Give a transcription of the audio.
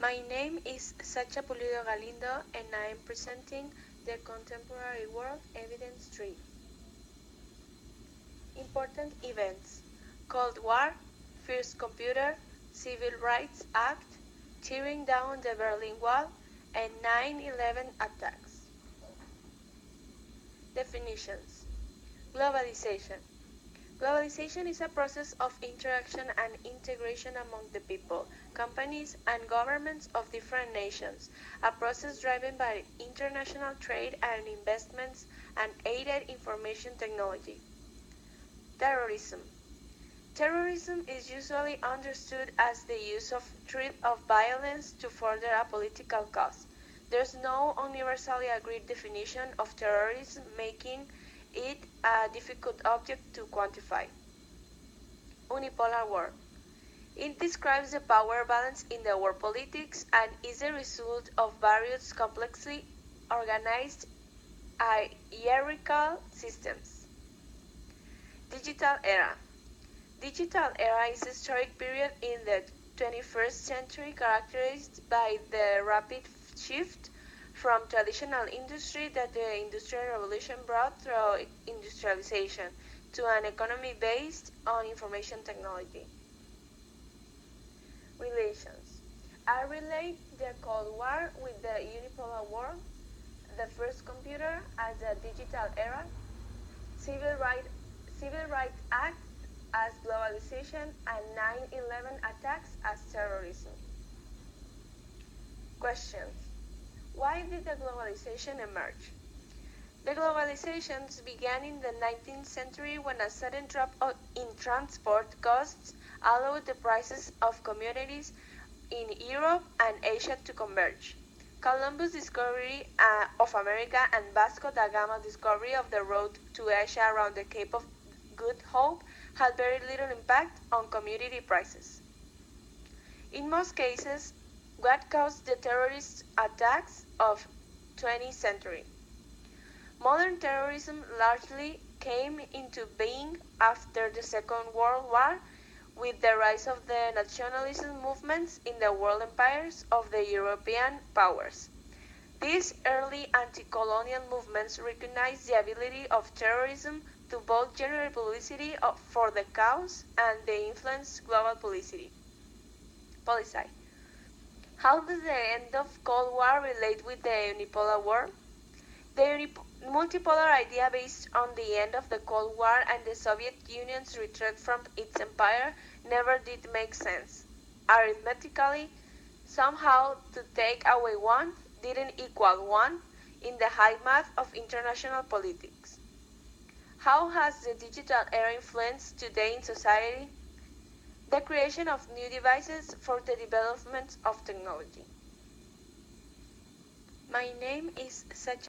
My name is Sacha Pulido Galindo and I am presenting the Contemporary World Evidence 3. Important events: Cold War, First Computer, Civil Rights Act, tearing down the Berlin Wall, and 9/11 attacks. Definitions: Globalization. Globalization is a process of interaction and integration among the people, companies, and governments of different nations, a process driven by international trade and investments and aided information technology. Terrorism. Terrorism is usually understood as the use of threat of violence to further a political cause. There's no universally agreed definition of terrorism, making it a difficult object to quantify. Unipolar world. It describes the power balance in the world politics and is the result of various complexly organized hierarchical systems. Digital era. Digital era is a historic period in the 21st century characterized by the rapid shift from traditional industry that the Industrial Revolution brought through industrialization to an economy based on information technology. Relations. I relate the Cold War with the unipolar world, the first computer as the digital era, Civil Rights Act as globalization, and 9/11 attacks as terrorism. Questions. Why did the globalization emerge? The globalizations began in the 19th century when a sudden drop in transport costs allowed the prices of commodities in Europe and Asia to converge. Columbus' discovery of America and Vasco da Gama's discovery of the road to Asia around the Cape of Good Hope had very little impact on commodity prices. In most cases, what caused the terrorist attacks of 20th century? Modern terrorism largely came into being after the Second World War with the rise of the nationalism movements in the world empires of the European powers. These early anti-colonial movements recognized the ability of terrorism to both generate publicity for the cause and they influence global policy. How does the end of Cold War relate with the unipolar world? The multipolar idea based on the end of the Cold War and the Soviet Union's retreat from its empire never did make sense. Arithmetically, somehow to take away one didn't equal one in the high math of international politics. How has the digital era influenced today in society? The creation of new devices for the development of technology. My name is Sacha